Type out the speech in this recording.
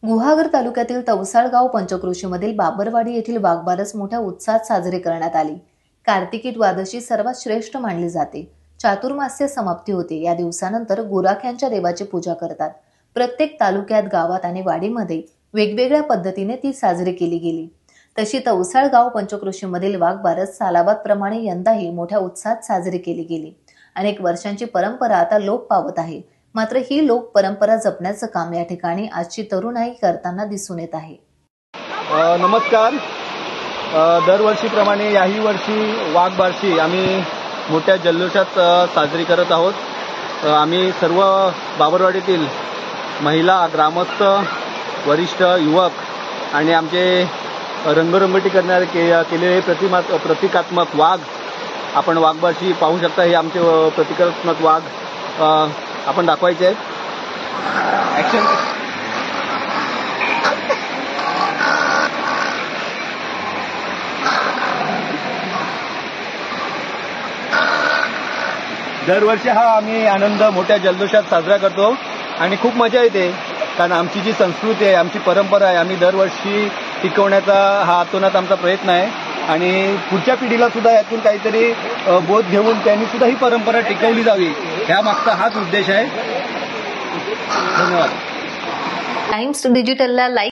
गुहागर तालुक्यातील तवसाळगाव पंचक्रोशीमधील बाबरवाडी येथील वाघबारस मोठ्या उत्साहात साजरी करण्यात आली। कार्तिकी द्वादशी सर्वात श्रेष्ठ मानली जाते। चातुर्मास्य समाप्ती होते। या दिवसानंतर गुराख्यांच्या देवाची पूजा करतात। प्रत्येक तालुक्यात, गावात आणि वाडीमध्ये वेगवेगळ्या पद्धतीने ती साजरी केली गेली। तशी तवसाळगाव पंचक्रोशीमधील वाघबारस सालाबादप्रमाणे यंदाही मोठ्या उत्साहात साजरी केली गेली। अनेक वर्षांची परंपरा आता लोप पावत आहे। मात्र ही लोक परंपरा जपण्याचं काम या ठिकाणी आजची तरुणाई करताना दिसून येत आहे। नमस्कार। दरवर्षीप्रमाणे याही वर्षी वाघबारशी आम्ही मोठ्या जल्लोषात साजरी करत आहोत। आम्ही सर्व बाबरवाडीतील महिला, ग्रामस्थ, वरिष्ठ, युवक आणि आमचे रंगरंगोटी करणारे केलेले प्रतिकात्मक वाघ आपण वाघबारशी पाहू शकता। हे आमचे प्रतिकात्मक वाघ आपण दाखवायचे आहेत। ऍक्शन। दरवर्षी हा आम्ही आनंद मोठ्या जल्लोषात साजरा करतो आणि खूप मजा येते, कारण आमची जी संस्कृती आहे, आमची परंपरा आहे, आम्ही दरवर्षी टिकवण्याचा हा आतोनात आमचा प्रयत्न आहे आणि पुढच्या पिढीला सुद्धा यातून काहीतरी बोध घेऊन त्यांनी सुद्धा ही परंपरा टिकवली जावी, ह्या मागचा हाच उद्देश आहे। धन्यवाद। Times डिजिटलला like